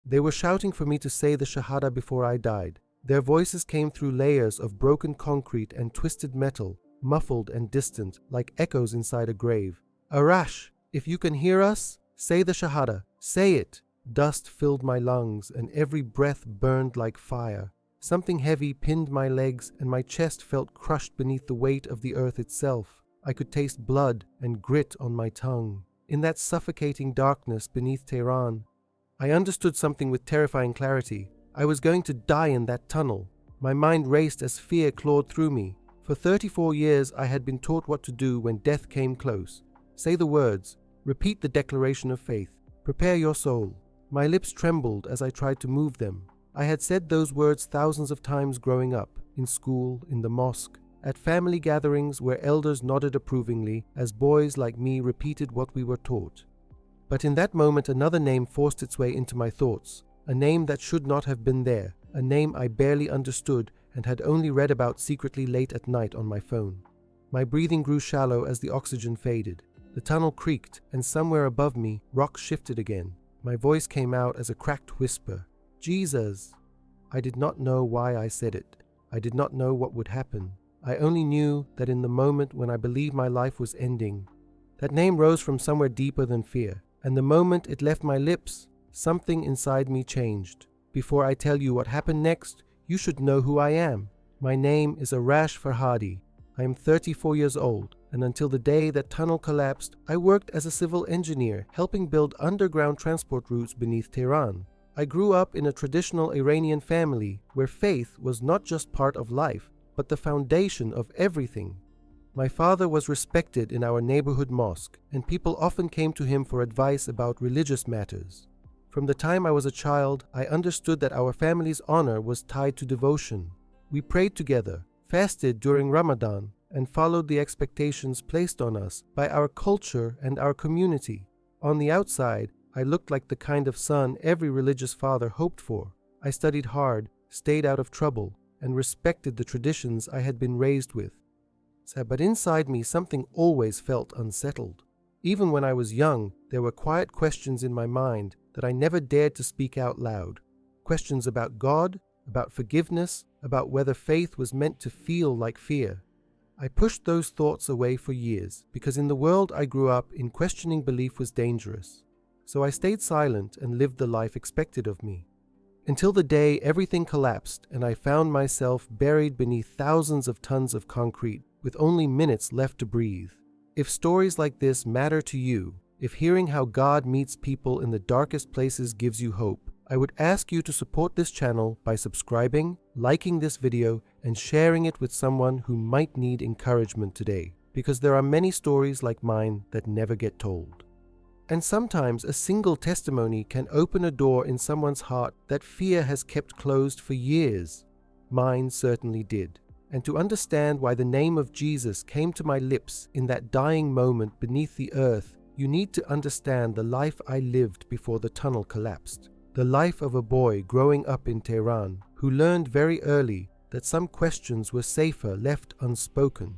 They were shouting for me to say the Shahada before I died. Their voices came through layers of broken concrete and twisted metal, muffled and distant, like echoes inside a grave. Arash, if you can hear us, say the Shahada. Say it. Dust filled my lungs, and every breath burned like fire. Something heavy pinned my legs, and my chest felt crushed beneath the weight of the earth itself. I could taste blood and grit on my tongue. In that suffocating darkness beneath Tehran, I understood something with terrifying clarity. I was going to die in that tunnel. My mind raced as fear clawed through me. For 34 years I had been taught what to do when death came close. Say the words. Repeat the declaration of faith. Prepare your soul. My lips trembled as I tried to move them. I had said those words thousands of times growing up, in school, in the mosque, at family gatherings where elders nodded approvingly as boys like me repeated what we were taught. But in that moment another name forced its way into my thoughts, a name that should not have been there, a name I barely understood and had only read about secretly late at night on my phone. My breathing grew shallow as the oxygen faded. The tunnel creaked, and somewhere above me, rock shifted again. My voice came out as a cracked whisper. Jesus! I did not know why I said it. I did not know what would happen. I only knew that in the moment when I believed my life was ending, that name rose from somewhere deeper than fear, and the moment it left my lips, something inside me changed. Before I tell you what happened next, you should know who I am. My name is Arash Farhadi. I am 34 years old, and until the day that tunnel collapsed, I worked as a civil engineer, helping build underground transport routes beneath Tehran. I grew up in a traditional Iranian family where faith was not just part of life, but the foundation of everything. My father was respected in our neighborhood mosque, and people often came to him for advice about religious matters. From the time I was a child, I understood that our family's honor was tied to devotion. We prayed together, fasted during Ramadan, and followed the expectations placed on us by our culture and our community. On the outside, I looked like the kind of son every religious father hoped for. I studied hard, stayed out of trouble, and respected the traditions I had been raised with. But inside me, something always felt unsettled. Even when I was young, there were quiet questions in my mind that I never dared to speak out loud. Questions about God, about forgiveness, about whether faith was meant to feel like fear. I pushed those thoughts away for years, because in the world I grew up in, questioning belief was dangerous. So I stayed silent and lived the life expected of me. Until the day everything collapsed and I found myself buried beneath thousands of tons of concrete, with only minutes left to breathe. If stories like this matter to you, if hearing how God meets people in the darkest places gives you hope, I would ask you to support this channel by subscribing, liking this video, and sharing it with someone who might need encouragement today, because there are many stories like mine that never get told. And sometimes a single testimony can open a door in someone's heart that fear has kept closed for years. Mine certainly did. And to understand why the name of Jesus came to my lips in that dying moment beneath the earth, you need to understand the life I lived before the tunnel collapsed. The life of a boy growing up in Tehran who learned very early that some questions were safer left unspoken.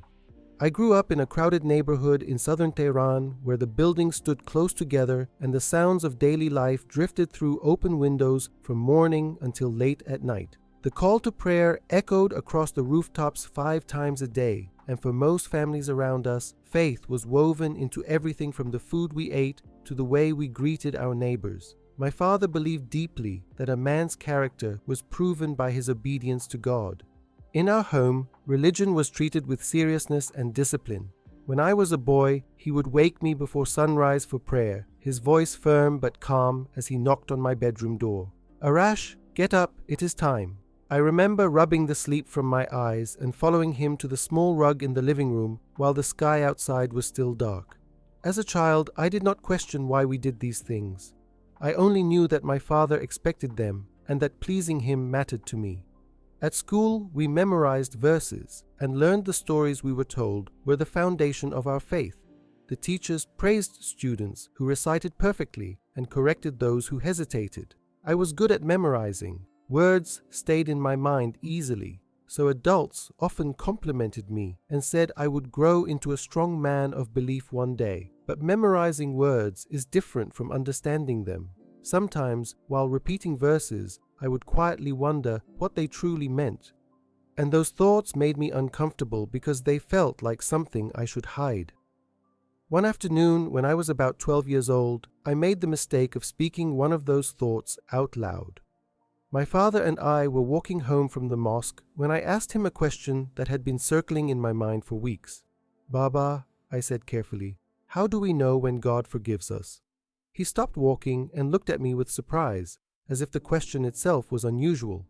I grew up in a crowded neighborhood in southern Tehran where the buildings stood close together and the sounds of daily life drifted through open windows from morning until late at night. The call to prayer echoed across the rooftops 5 times a day, and for most families around us, faith was woven into everything from the food we ate to the way we greeted our neighbors. My father believed deeply that a man's character was proven by his obedience to God. In our home, religion was treated with seriousness and discipline. When I was a boy, he would wake me before sunrise for prayer, his voice firm but calm as he knocked on my bedroom door. "Arash, get up, it is time." I remember rubbing the sleep from my eyes and following him to the small rug in the living room while the sky outside was still dark. As a child, I did not question why we did these things. I only knew that my father expected them and that pleasing him mattered to me. At school, we memorized verses and learned the stories we were told were the foundation of our faith. The teachers praised students who recited perfectly and corrected those who hesitated. I was good at memorizing. Words stayed in my mind easily, so adults often complimented me and said I would grow into a strong man of belief one day. But memorizing words is different from understanding them. Sometimes, while repeating verses, I would quietly wonder what they truly meant. And those thoughts made me uncomfortable because they felt like something I should hide. One afternoon, when I was about 12 years old, I made the mistake of speaking one of those thoughts out loud. My father and I were walking home from the mosque when I asked him a question that had been circling in my mind for weeks. "Baba," I said carefully, "how do we know when God forgives us?" He stopped walking and looked at me with surprise, as if the question itself was unusual.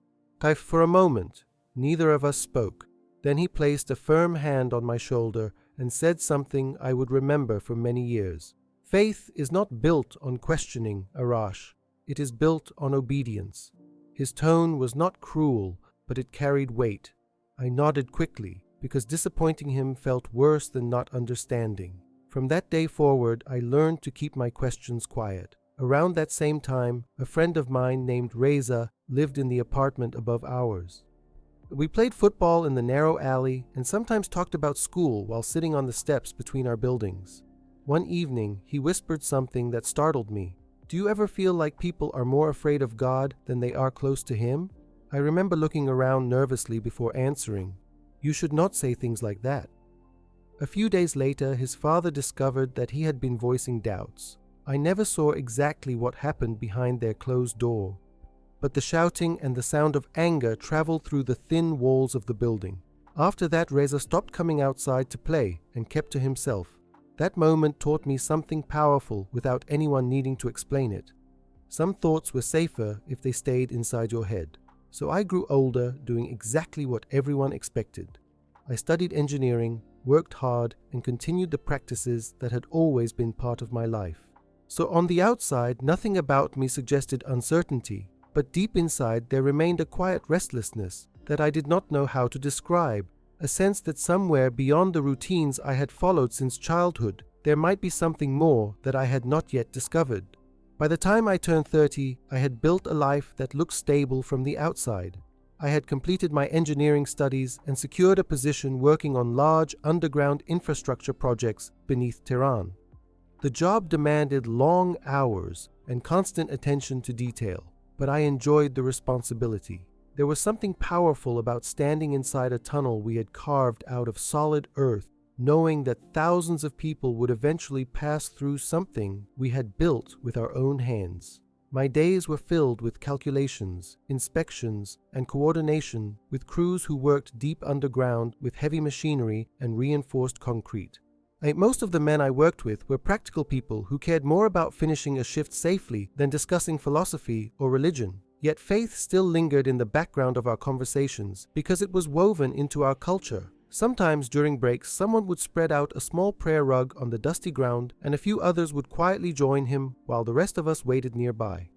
For a moment, neither of us spoke. Then he placed a firm hand on my shoulder and said something I would remember for many years. "Faith is not built on questioning, Arash. It is built on obedience." His tone was not cruel, but it carried weight. I nodded quickly, because disappointing him felt worse than not understanding. From that day forward, I learned to keep my questions quiet. Around that same time, a friend of mine named Reza lived in the apartment above ours. We played football in the narrow alley and sometimes talked about school while sitting on the steps between our buildings. One evening, he whispered something that startled me. "Do you ever feel like people are more afraid of God than they are close to Him?" I remember looking around nervously before answering, "You should not say things like that." A few days later, his father discovered that he had been voicing doubts. I never saw exactly what happened behind their closed door, but the shouting and the sound of anger traveled through the thin walls of the building. After that, Reza stopped coming outside to play and kept to himself. That moment taught me something powerful without anyone needing to explain it. Some thoughts were safer if they stayed inside your head. So I grew older, doing exactly what everyone expected. I studied engineering, worked hard, and continued the practices that had always been part of my life. So on the outside, nothing about me suggested uncertainty, but deep inside there remained a quiet restlessness that I did not know how to describe, a sense that somewhere beyond the routines I had followed since childhood, there might be something more that I had not yet discovered. By the time I turned 30, I had built a life that looked stable from the outside. I had completed my engineering studies and secured a position working on large underground infrastructure projects beneath Tehran. The job demanded long hours and constant attention to detail, but I enjoyed the responsibility. There was something powerful about standing inside a tunnel we had carved out of solid earth, knowing that thousands of people would eventually pass through something we had built with our own hands. My days were filled with calculations, inspections, and coordination with crews who worked deep underground with heavy machinery and reinforced concrete. Most of the men I worked with were practical people who cared more about finishing a shift safely than discussing philosophy or religion. Yet faith still lingered in the background of our conversations because it was woven into our culture. Sometimes during breaks, someone would spread out a small prayer rug on the dusty ground and a few others would quietly join him while the rest of us waited nearby.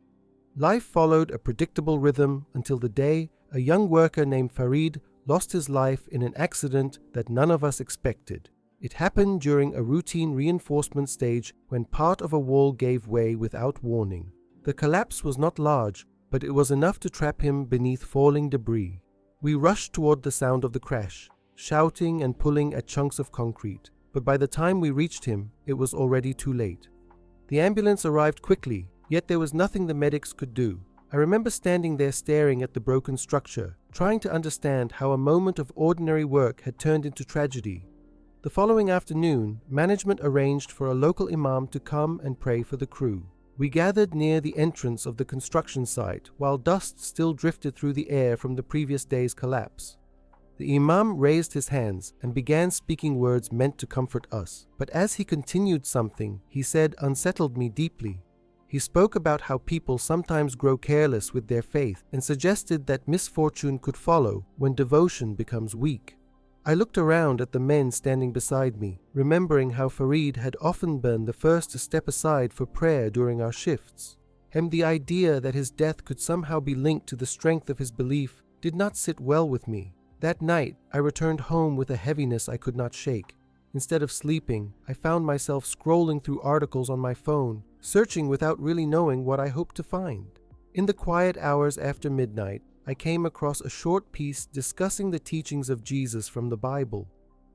Life followed a predictable rhythm until the day a young worker named Farid lost his life in an accident that none of us expected. It happened during a routine reinforcement stage when part of a wall gave way without warning. The collapse was not large, but it was enough to trap him beneath falling debris. We rushed toward the sound of the crash, shouting and pulling at chunks of concrete, but by the time we reached him, it was already too late. The ambulance arrived quickly, yet there was nothing the medics could do. I remember standing there staring at the broken structure, trying to understand how a moment of ordinary work had turned into tragedy. The following afternoon, management arranged for a local imam to come and pray for the crew. We gathered near the entrance of the construction site while dust still drifted through the air from the previous day's collapse. The imam raised his hands and began speaking words meant to comfort us, but as he continued something he said unsettled me deeply. He spoke about how people sometimes grow careless with their faith and suggested that misfortune could follow when devotion becomes weak. I looked around at the men standing beside me, remembering how Farid had often been the first to step aside for prayer during our shifts. And the idea that his death could somehow be linked to the strength of his belief did not sit well with me. That night, I returned home with a heaviness I could not shake. Instead of sleeping, I found myself scrolling through articles on my phone, searching without really knowing what I hoped to find. In the quiet hours after midnight, I came across a short piece discussing the teachings of Jesus from the Bible.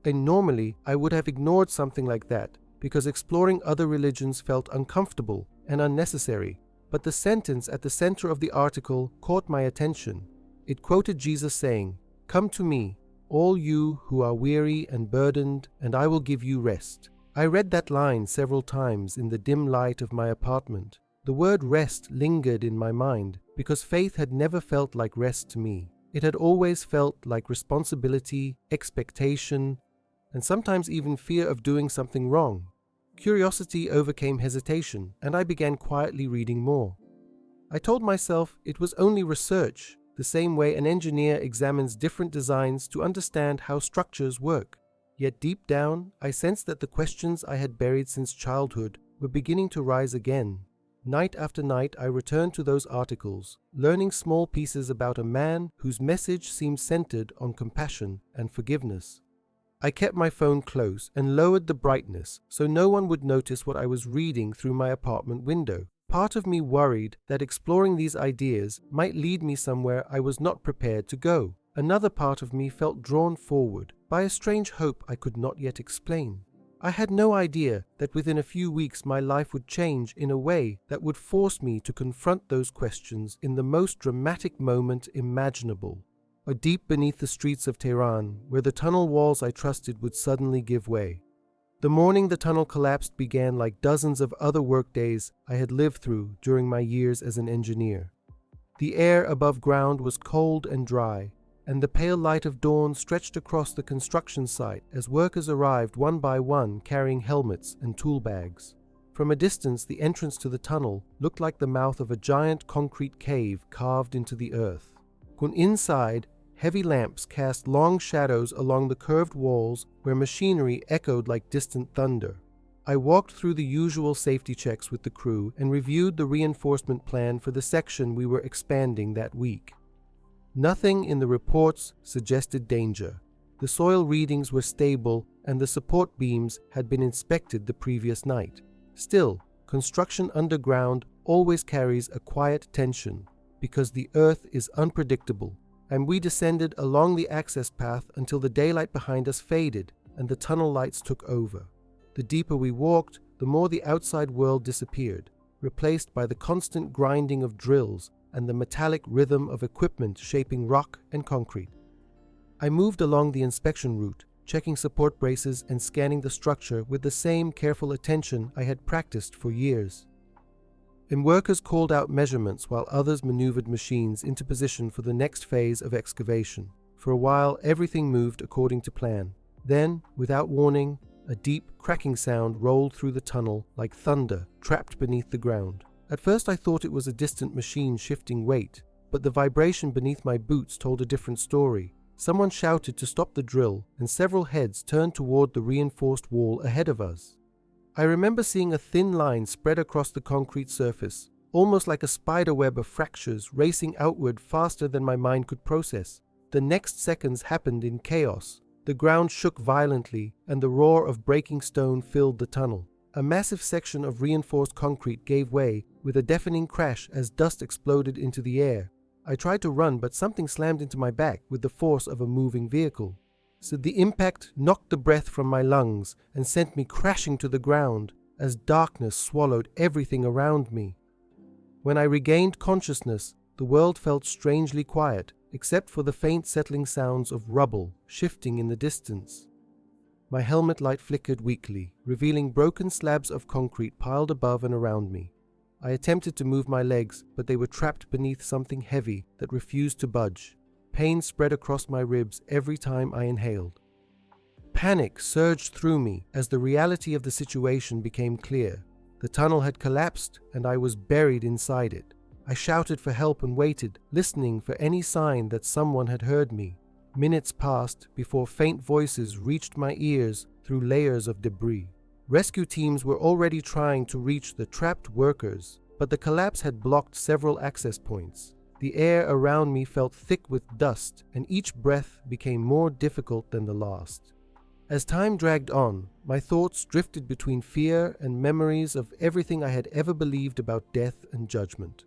And normally, I would have ignored something like that because exploring other religions felt uncomfortable and unnecessary. But the sentence at the center of the article caught my attention. It quoted Jesus saying, "Come to me, all you who are weary and burdened, and I will give you rest." I read that line several times in the dim light of my apartment. The word rest lingered in my mind because faith had never felt like rest to me. It had always felt like responsibility, expectation, and sometimes even fear of doing something wrong. Curiosity overcame hesitation, and I began quietly reading more. I told myself it was only research, the same way an engineer examines different designs to understand how structures work. Yet deep down, I sensed that the questions I had buried since childhood were beginning to rise again. Night after night, I returned to those articles, learning small pieces about a man whose message seemed centered on compassion and forgiveness. I kept my phone close and lowered the brightness so no one would notice what I was reading through my apartment window. Part of me worried that exploring these ideas might lead me somewhere I was not prepared to go. Another part of me felt drawn forward by a strange hope I could not yet explain. I had no idea that within a few weeks my life would change in a way that would force me to confront those questions in the most dramatic moment imaginable. Or deep beneath the streets of Tehran, where the tunnel walls I trusted would suddenly give way. The morning the tunnel collapsed began like dozens of other workdays I had lived through during my years as an engineer. The air above ground was cold and dry, and the pale light of dawn stretched across the construction site as workers arrived one by one carrying helmets and tool bags. From a distance, the entrance to the tunnel looked like the mouth of a giant concrete cave carved into the earth. Inside, heavy lamps cast long shadows along the curved walls where machinery echoed like distant thunder. I walked through the usual safety checks with the crew and reviewed the reinforcement plan for the section we were expanding that week. Nothing in the reports suggested danger. The soil readings were stable and the support beams had been inspected the previous night. Still, construction underground always carries a quiet tension because the earth is unpredictable, and we descended along the access path until the daylight behind us faded and the tunnel lights took over. The deeper we walked, the more the outside world disappeared, replaced by the constant grinding of drills and the metallic rhythm of equipment shaping rock and concrete. I moved along the inspection route, checking support braces and scanning the structure with the same careful attention I had practiced for years. And workers called out measurements while others maneuvered machines into position for the next phase of excavation. For a while, everything moved according to plan. Then, without warning, a deep cracking sound rolled through the tunnel like thunder trapped beneath the ground. At first I thought it was a distant machine shifting weight, but the vibration beneath my boots told a different story. Someone shouted to stop the drill, and several heads turned toward the reinforced wall ahead of us. I remember seeing a thin line spread across the concrete surface, almost like a spider web of fractures racing outward faster than my mind could process. The next seconds happened in chaos. The ground shook violently, and the roar of breaking stone filled the tunnel. A massive section of reinforced concrete gave way with a deafening crash as dust exploded into the air. I tried to run, but something slammed into my back with the force of a moving vehicle. So the impact knocked the breath from my lungs and sent me crashing to the ground as darkness swallowed everything around me. When I regained consciousness, the world felt strangely quiet, except for the faint settling sounds of rubble shifting in the distance. My helmet light flickered weakly, revealing broken slabs of concrete piled above and around me. I attempted to move my legs, but they were trapped beneath something heavy that refused to budge. Pain spread across my ribs every time I inhaled. Panic surged through me as the reality of the situation became clear. The tunnel had collapsed, and I was buried inside it. I shouted for help and waited, listening for any sign that someone had heard me. Minutes passed before faint voices reached my ears through layers of debris. Rescue teams were already trying to reach the trapped workers, but the collapse had blocked several access points. The air around me felt thick with dust, and each breath became more difficult than the last. As time dragged on, my thoughts drifted between fear and memories of everything I had ever believed about death and judgment.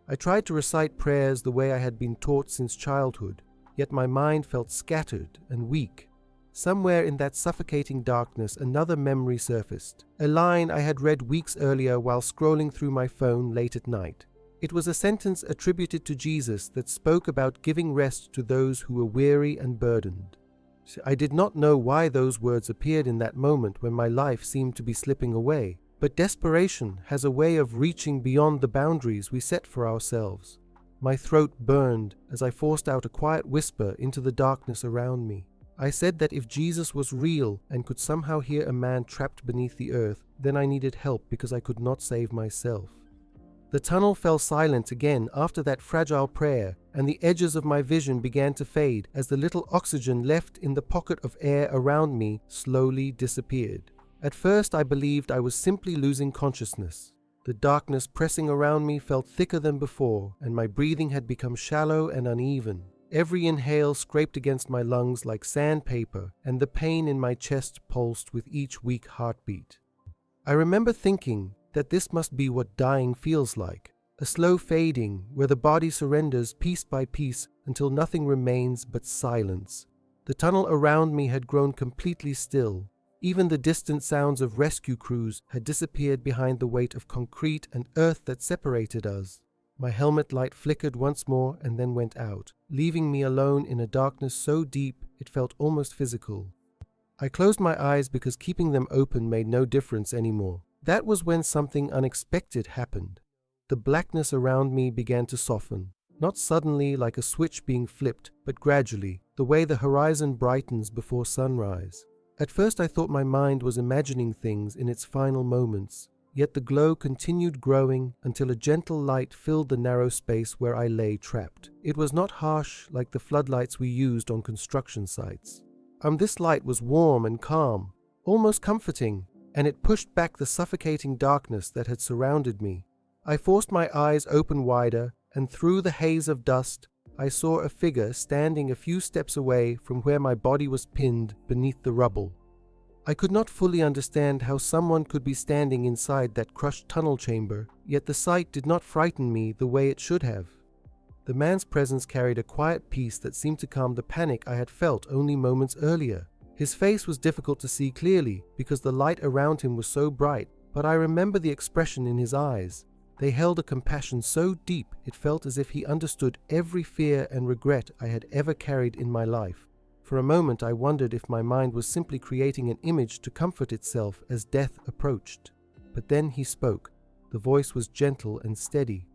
I tried to recite prayers the way I had been taught since childhood, yet my mind felt scattered and weak. Somewhere in that suffocating darkness, another memory surfaced, a line I had read weeks earlier while scrolling through my phone late at night. It was a sentence attributed to Jesus that spoke about giving rest to those who were weary and burdened. I did not know why those words appeared in that moment when my life seemed to be slipping away, but desperation has a way of reaching beyond the boundaries we set for ourselves. My throat burned as I forced out a quiet whisper into the darkness around me. I said that if Jesus was real and could somehow hear a man trapped beneath the earth, then I needed help because I could not save myself. The tunnel fell silent again after that fragile prayer, and the edges of my vision began to fade as the little oxygen left in the pocket of air around me slowly disappeared. At first I believed I was simply losing consciousness. The darkness pressing around me felt thicker than before, and my breathing had become shallow and uneven. Every inhale scraped against my lungs like sandpaper, and the pain in my chest pulsed with each weak heartbeat. I remember thinking that this must be what dying feels like, a slow fading where the body surrenders piece by piece until nothing remains but silence. The tunnel around me had grown completely still. Even the distant sounds of rescue crews had disappeared behind the weight of concrete and earth that separated us. My helmet light flickered once more and then went out, leaving me alone in a darkness so deep it felt almost physical. I closed my eyes because keeping them open made no difference anymore. That was when something unexpected happened. The blackness around me began to soften, not suddenly like a switch being flipped, but gradually, the way the horizon brightens before sunrise. At first I thought my mind was imagining things in its final moments. Yet the glow continued growing until a gentle light filled the narrow space where I lay trapped. It was not harsh like the floodlights we used on construction sites. This light was warm and calm, almost comforting, and it pushed back the suffocating darkness that had surrounded me. I forced my eyes open wider, and through the haze of dust, I saw a figure standing a few steps away from where my body was pinned beneath the rubble. I could not fully understand how someone could be standing inside that crushed tunnel chamber, yet the sight did not frighten me the way it should have. The man's presence carried a quiet peace that seemed to calm the panic I had felt only moments earlier. His face was difficult to see clearly because the light around him was so bright, but I remember the expression in his eyes. They held a compassion so deep it felt as if he understood every fear and regret I had ever carried in my life. For a moment I wondered if my mind was simply creating an image to comfort itself as death approached. But then he spoke. The voice was gentle and steady.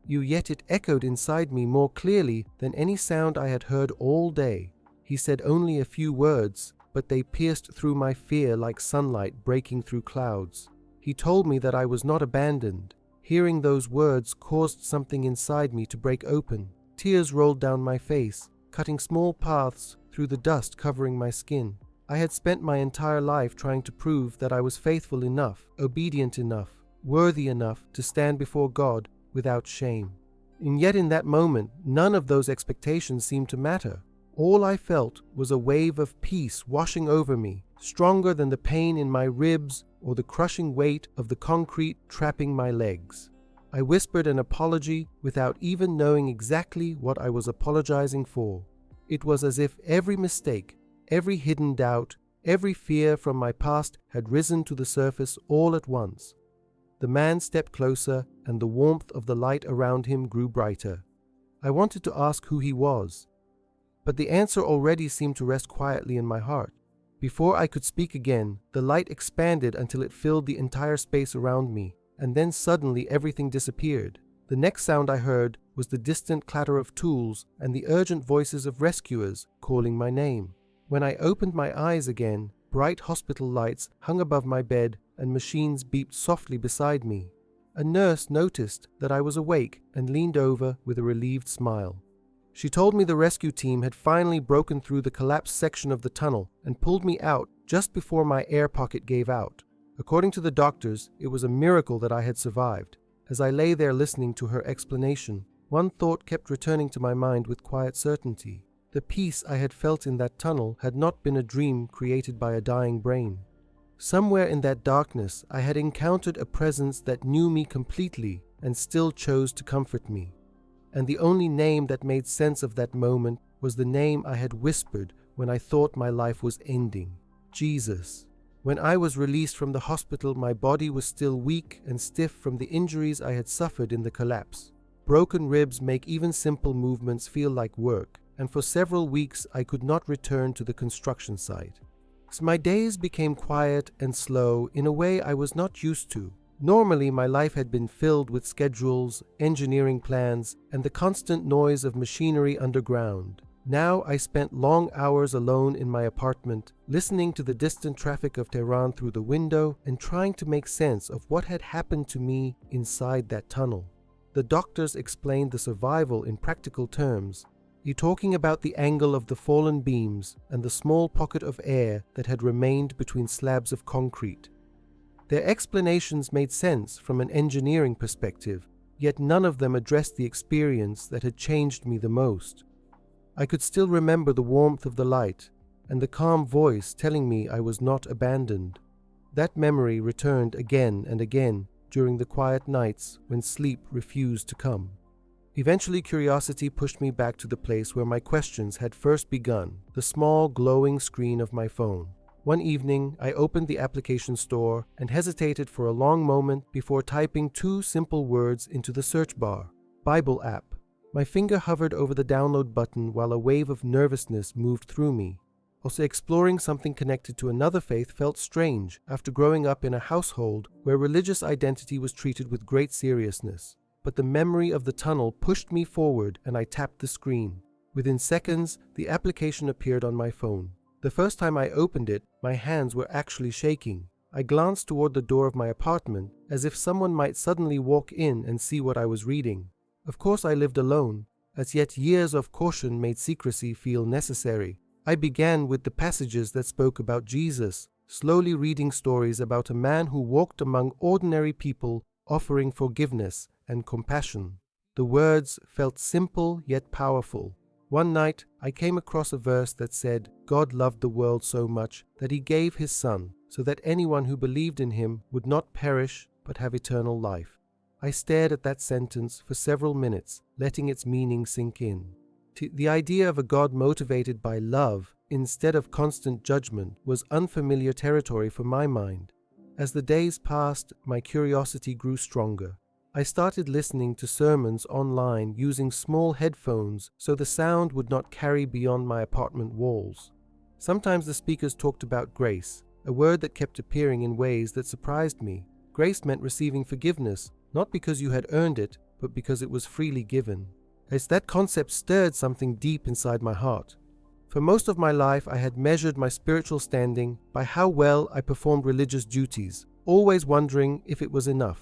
Yet it echoed inside me more clearly than any sound I had heard all day. He said only a few words, but they pierced through my fear like sunlight breaking through clouds. He told me that I was not abandoned. Hearing those words caused something inside me to break open. Tears rolled down my face, cutting small paths through the dust covering my skin. I had spent my entire life trying to prove that I was faithful enough, obedient enough, worthy enough to stand before God without shame. And yet in that moment, none of those expectations seemed to matter. All I felt was a wave of peace washing over me, stronger than the pain in my ribs or the crushing weight of the concrete trapping my legs. I whispered an apology without even knowing exactly what I was apologizing for. It was as if every mistake, every hidden doubt, every fear from my past had risen to the surface all at once. The man stepped closer, and the warmth of the light around him grew brighter. I wanted to ask who he was, but the answer already seemed to rest quietly in my heart. Before I could speak again, the light expanded until it filled the entire space around me, and then suddenly everything disappeared. The next sound I heard was the distant clatter of tools and the urgent voices of rescuers calling my name. When I opened my eyes again, bright hospital lights hung above my bed and machines beeped softly beside me. A nurse noticed that I was awake and leaned over with a relieved smile. She told me the rescue team had finally broken through the collapsed section of the tunnel and pulled me out just before my air pocket gave out. According to the doctors, it was a miracle that I had survived. As I lay there listening to her explanation, one thought kept returning to my mind with quiet certainty. The peace I had felt in that tunnel had not been a dream created by a dying brain. Somewhere in that darkness, I had encountered a presence that knew me completely and still chose to comfort me. And the only name that made sense of that moment was the name I had whispered when I thought my life was ending. Jesus. When I was released from the hospital, my body was still weak and stiff from the injuries I had suffered in the collapse. Broken ribs make even simple movements feel like work, and for several weeks I could not return to the construction site. So my days became quiet and slow in a way I was not used to. Normally, my life had been filled with schedules, engineering plans, and the constant noise of machinery underground. Now I spent long hours alone in my apartment, listening to the distant traffic of Tehran through the window and trying to make sense of what had happened to me inside that tunnel. The doctors explained the survival in practical terms, talking about the angle of the fallen beams and the small pocket of air that had remained between slabs of concrete. Their explanations made sense from an engineering perspective, yet none of them addressed the experience that had changed me the most. I could still remember the warmth of the light and the calm voice telling me I was not abandoned. That memory returned again and again during the quiet nights when sleep refused to come. Eventually, curiosity pushed me back to the place where my questions had first begun, the small glowing screen of my phone. One evening, I opened the application store and hesitated for a long moment before typing 2 simple words into the search bar: Bible app. My finger hovered over the download button while a wave of nervousness moved through me. Also, exploring something connected to another faith felt strange after growing up in a household where religious identity was treated with great seriousness. But the memory of the tunnel pushed me forward and I tapped the screen. Within seconds, the application appeared on my phone. The first time I opened it, my hands were actually shaking. I glanced toward the door of my apartment as if someone might suddenly walk in and see what I was reading. Of course, I lived alone, as yet years of caution made secrecy feel necessary. I began with the passages that spoke about Jesus, slowly reading stories about a man who walked among ordinary people, offering forgiveness and compassion. The words felt simple yet powerful. One night, I came across a verse that said, God loved the world so much that he gave his Son, so that anyone who believed in him would not perish but have eternal life. I stared at that sentence for several minutes, letting its meaning sink in. The idea of a God motivated by love instead of constant judgment was unfamiliar territory for my mind. As the days passed, my curiosity grew stronger. I started listening to sermons online using small headphones so the sound would not carry beyond my apartment walls. Sometimes the speakers talked about grace, a word that kept appearing in ways that surprised me. Grace meant receiving forgiveness, not because you had earned it, but because it was freely given. As that concept stirred something deep inside my heart. For most of my life, I had measured my spiritual standing by how well I performed religious duties, always wondering if it was enough.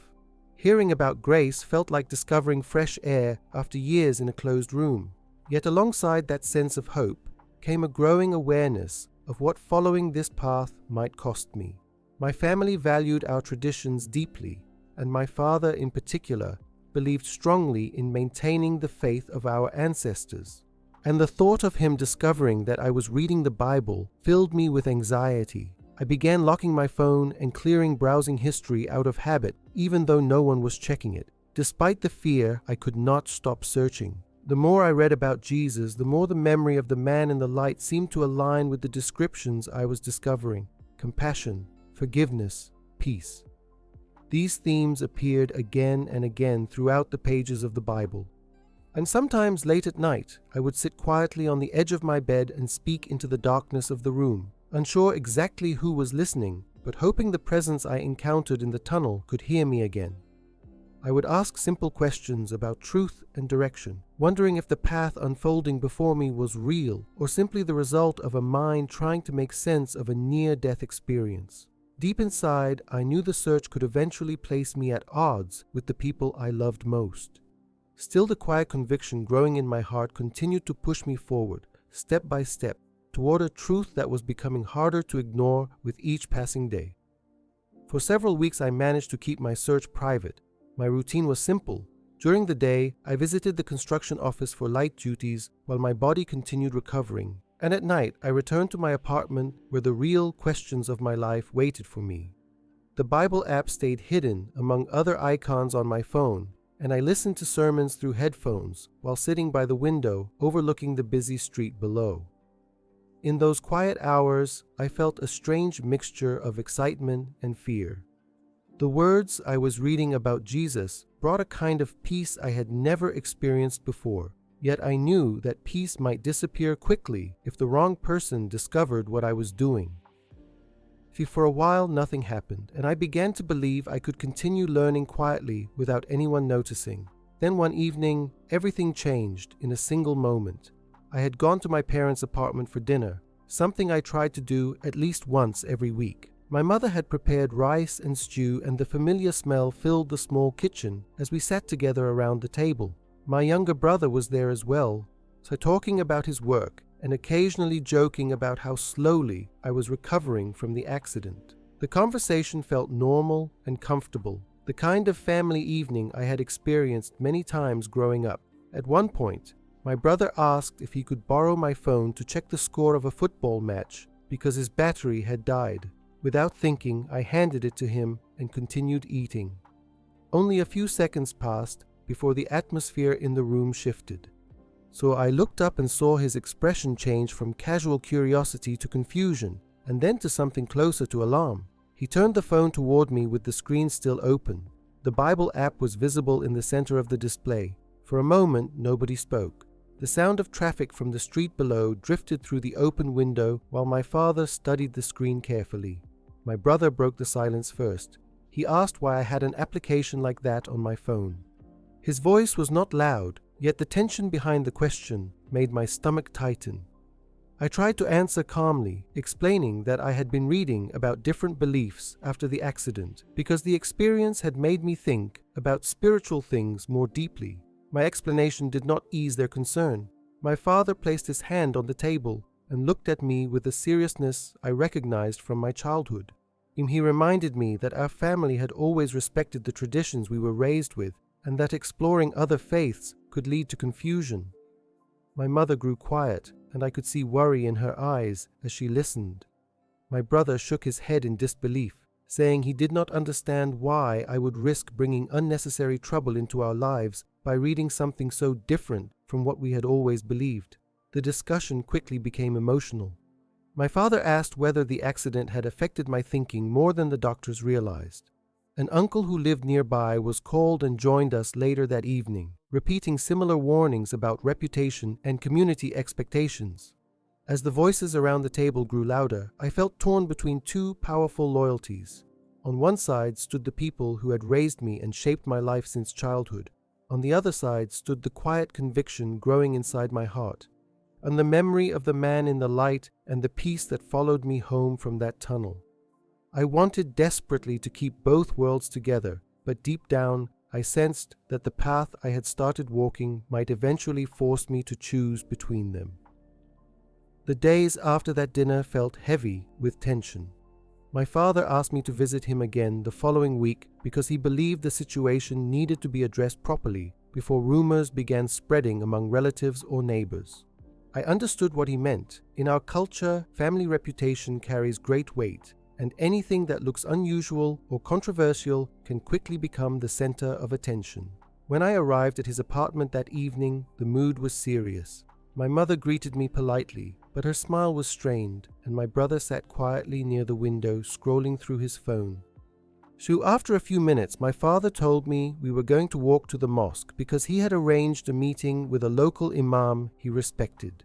Hearing about grace felt like discovering fresh air after years in a closed room. Yet alongside that sense of hope came a growing awareness of what following this path might cost me. My family valued our traditions deeply, and my father in particular believed strongly in maintaining the faith of our ancestors. And the thought of him discovering that I was reading the Bible filled me with anxiety. I began locking my phone and clearing browsing history out of habit, even though no one was checking it. Despite the fear, I could not stop searching. The more I read about Jesus, the more the memory of the man in the light seemed to align with the descriptions I was discovering: compassion, forgiveness, peace. These themes appeared again and again throughout the pages of the Bible. And sometimes late at night, I would sit quietly on the edge of my bed and speak into the darkness of the room, unsure exactly who was listening, but hoping the presence I encountered in the tunnel could hear me again. I would ask simple questions about truth and direction, wondering if the path unfolding before me was real or simply the result of a mind trying to make sense of a near-death experience. Deep inside, I knew the search could eventually place me at odds with the people I loved most. Still, the quiet conviction growing in my heart continued to push me forward, step by step, toward a truth that was becoming harder to ignore with each passing day. For several weeks, I managed to keep my search private. My routine was simple. During the day, I visited the construction office for light duties while my body continued recovering. And at night, I returned to my apartment where the real questions of my life waited for me. The Bible app stayed hidden among other icons on my phone, and I listened to sermons through headphones while sitting by the window overlooking the busy street below. In those quiet hours, I felt a strange mixture of excitement and fear. The words I was reading about Jesus brought a kind of peace I had never experienced before, yet I knew that peace might disappear quickly if the wrong person discovered what I was doing. For a while, nothing happened, and I began to believe I could continue learning quietly without anyone noticing. Then one evening, everything changed in a single moment. I had gone to my parents' apartment for dinner, something I tried to do at least once every week. My mother had prepared rice and stew, and the familiar smell filled the small kitchen as we sat together around the table. My younger brother was there as well, so talking about his work and occasionally joking about how slowly I was recovering from the accident. The conversation felt normal and comfortable, the kind of family evening I had experienced many times growing up. At one point, my brother asked if he could borrow my phone to check the score of a football match because his battery had died. Without thinking, I handed it to him and continued eating. Only a few seconds passed before the atmosphere in the room shifted. So I looked up and saw his expression change from casual curiosity to confusion, and then to something closer to alarm. He turned the phone toward me with the screen still open. The Bible app was visible in the center of the display. For a moment, nobody spoke. The sound of traffic from the street below drifted through the open window while my father studied the screen carefully. My brother broke the silence first. He asked why I had an application like that on my phone. His voice was not loud, yet the tension behind the question made my stomach tighten. I tried to answer calmly, explaining that I had been reading about different beliefs after the accident because the experience had made me think about spiritual things more deeply. My explanation did not ease their concern. My father placed his hand on the table and looked at me with a seriousness I recognized from my childhood. He reminded me that our family had always respected the traditions we were raised with, and that exploring other faiths could lead to confusion. My mother grew quiet, and I could see worry in her eyes as she listened. My brother shook his head in disbelief, saying he did not understand why I would risk bringing unnecessary trouble into our lives by reading something so different from what we had always believed. The discussion quickly became emotional. My father asked whether the accident had affected my thinking more than the doctors realized. An uncle who lived nearby was called and joined us later that evening, repeating similar warnings about reputation and community expectations. As the voices around the table grew louder, I felt torn between two powerful loyalties. On one side stood the people who had raised me and shaped my life since childhood. On the other side stood the quiet conviction growing inside my heart, and the memory of the man in the light and the peace that followed me home from that tunnel. I wanted desperately to keep both worlds together, but deep down, I sensed that the path I had started walking might eventually force me to choose between them. The days after that dinner felt heavy with tension. My father asked me to visit him again the following week because he believed the situation needed to be addressed properly before rumors began spreading among relatives or neighbors. I understood what he meant. In our culture, family reputation carries great weight, and anything that looks unusual or controversial can quickly become the center of attention. When I arrived at his apartment that evening, the mood was serious. My mother greeted me politely, but her smile was strained, and my brother sat quietly near the window, scrolling through his phone. So after a few minutes, my father told me we were going to walk to the mosque because he had arranged a meeting with a local imam he respected.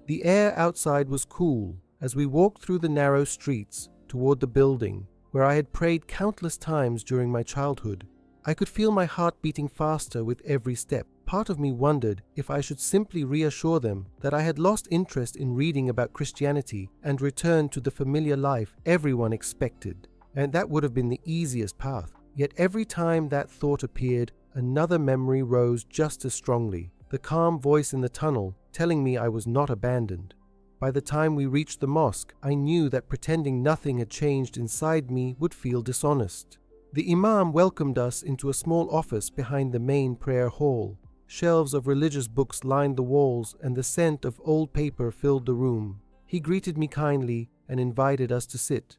The air outside was cool as we walked through the narrow streets toward the building where I had prayed countless times during my childhood. I could feel my heart beating faster with every step. Part of me wondered if I should simply reassure them that I had lost interest in reading about Christianity and return to the familiar life everyone expected. And that would have been the easiest path. Yet every time that thought appeared, another memory rose just as strongly, the calm voice in the tunnel telling me I was not abandoned. By the time we reached the mosque, I knew that pretending nothing had changed inside me would feel dishonest. The imam welcomed us into a small office behind the main prayer hall. Shelves of religious books lined the walls, and the scent of old paper filled the room. He greeted me kindly and invited us to sit.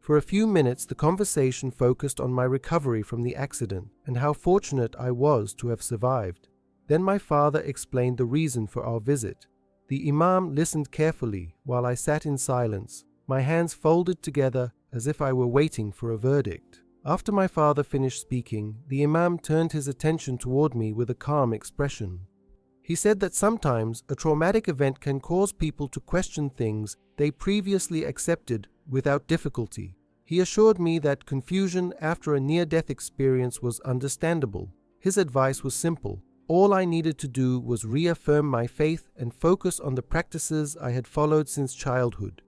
For a few minutes, the conversation focused on my recovery from the accident and how fortunate I was to have survived. Then my father explained the reason for our visit. The Imam listened carefully while I sat in silence, my hands folded together as if I were waiting for a verdict. After my father finished speaking, the Imam turned his attention toward me with a calm expression. He said that sometimes a traumatic event can cause people to question things they previously accepted without difficulty. He assured me that confusion after a near-death experience was understandable. His advice was simple. All I needed to do was reaffirm my faith and focus on the practices I had followed since childhood.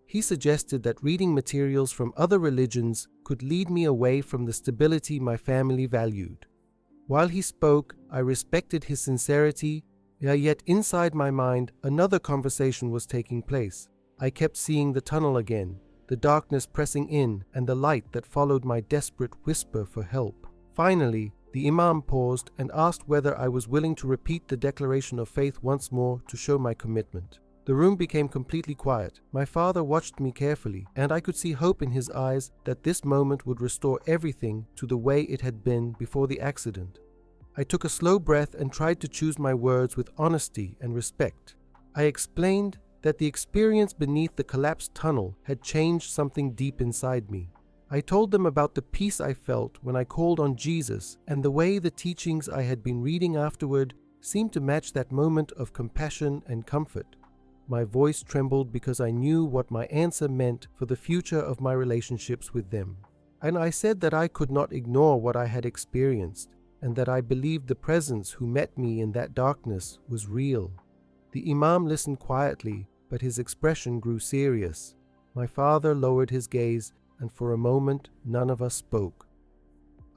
He suggested that reading materials from other religions could lead me away from the stability my family valued. While he spoke, I respected his sincerity, yet inside my mind another conversation was taking place. I kept seeing the tunnel again, the darkness pressing in and the light that followed my desperate whisper for help. Finally, the Imam paused and asked whether I was willing to repeat the declaration of faith once more to show my commitment. The room became completely quiet. My father watched me carefully, and I could see hope in his eyes that this moment would restore everything to the way it had been before the accident. I took a slow breath and tried to choose my words with honesty and respect. I explained that the experience beneath the collapsed tunnel had changed something deep inside me. I told them about the peace I felt when I called on Jesus and the way the teachings I had been reading afterward seemed to match that moment of compassion and comfort. My voice trembled because I knew what my answer meant for the future of my relationships with them. And I said that I could not ignore what I had experienced, and that I believed the presence who met me in that darkness was real. The Imam listened quietly, but his expression grew serious. My father lowered his gaze, and for a moment none of us spoke.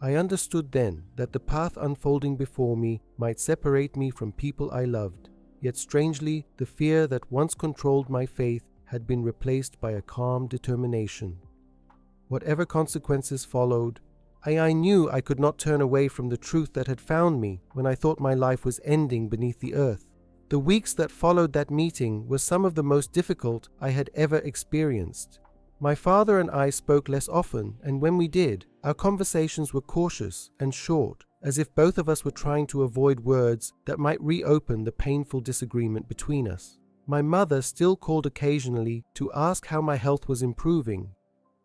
I understood then that the path unfolding before me might separate me from people I loved. Yet strangely, the fear that once controlled my faith had been replaced by a calm determination. Whatever consequences followed, I knew I could not turn away from the truth that had found me when I thought my life was ending beneath the earth. The weeks that followed that meeting were some of the most difficult I had ever experienced. My father and I spoke less often, and when we did, our conversations were cautious and short, as if both of us were trying to avoid words that might reopen the painful disagreement between us. My mother still called occasionally to ask how my health was improving,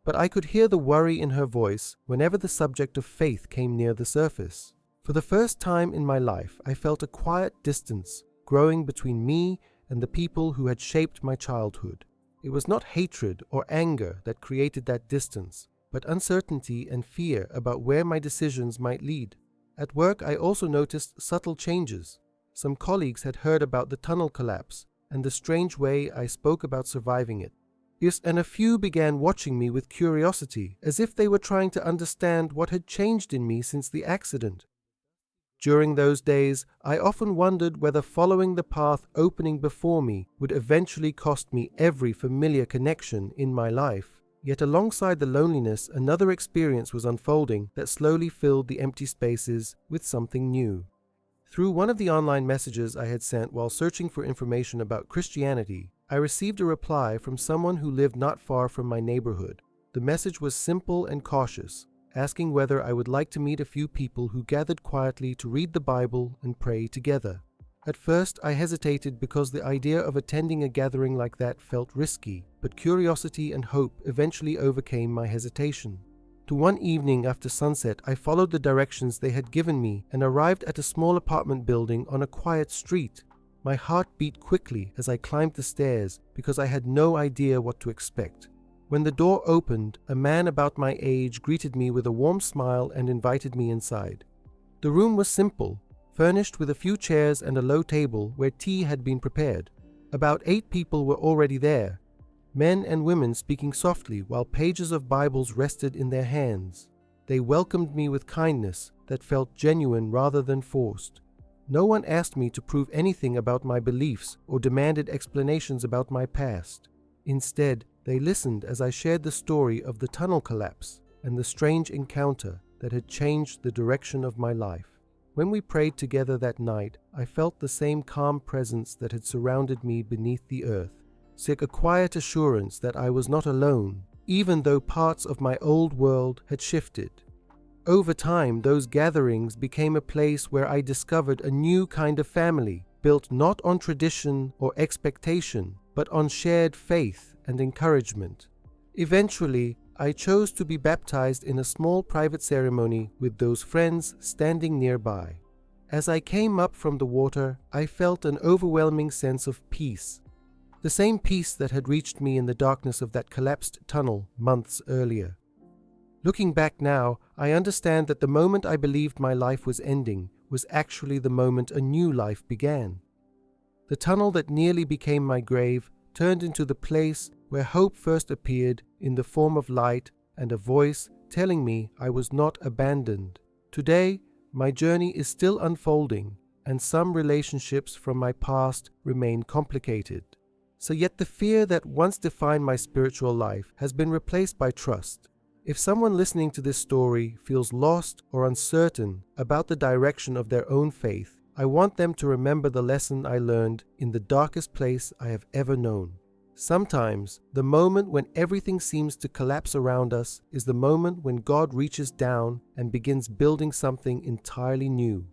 but I could hear the worry in her voice whenever the subject of faith came near the surface. For the first time in my life, I felt a quiet distance growing between me and the people who had shaped my childhood. It was not hatred or anger that created that distance, but uncertainty and fear about where my decisions might lead. At work, I also noticed subtle changes. Some colleagues had heard about the tunnel collapse and the strange way I spoke about surviving it. Yes, and a few began watching me with curiosity, as if they were trying to understand what had changed in me since the accident. During those days, I often wondered whether following the path opening before me would eventually cost me every familiar connection in my life. Yet alongside the loneliness, another experience was unfolding that slowly filled the empty spaces with something new. Through one of the online messages I had sent while searching for information about Christianity, I received a reply from someone who lived not far from my neighborhood. The message was simple and cautious, asking whether I would like to meet a few people who gathered quietly to read the Bible and pray together. At first, I hesitated because the idea of attending a gathering like that felt risky, but curiosity and hope eventually overcame my hesitation. To one evening after sunset, I followed the directions they had given me and arrived at a small apartment building on a quiet street. My heart beat quickly as I climbed the stairs because I had no idea what to expect. When the door opened, a man about my age greeted me with a warm smile and invited me inside. The room was simple, furnished with a few chairs and a low table where tea had been prepared. About 8 people were already there, men and women speaking softly while pages of Bibles rested in their hands. They welcomed me with kindness that felt genuine rather than forced. No one asked me to prove anything about my beliefs or demanded explanations about my past. Instead, they listened as I shared the story of the tunnel collapse and the strange encounter that had changed the direction of my life. When we prayed together that night, I felt the same calm presence that had surrounded me beneath the earth, a quiet assurance that I was not alone, even though parts of my old world had shifted. Over time, those gatherings became a place where I discovered a new kind of family, built not on tradition or expectation, but on shared faith and encouragement. Eventually, I chose to be baptized in a small private ceremony with those friends standing nearby. As I came up from the water, I felt an overwhelming sense of peace. The same peace that had reached me in the darkness of that collapsed tunnel months earlier. Looking back now, I understand that the moment I believed my life was ending was actually the moment a new life began. The tunnel that nearly became my grave turned into the place where hope first appeared in the form of light and a voice telling me I was not abandoned. Today, my journey is still unfolding, and some relationships from my past remain complicated. So yet the fear that once defined my spiritual life has been replaced by trust. If someone listening to this story feels lost or uncertain about the direction of their own faith, I want them to remember the lesson I learned in the darkest place I have ever known. Sometimes, the moment when everything seems to collapse around us is the moment when God reaches down and begins building something entirely new.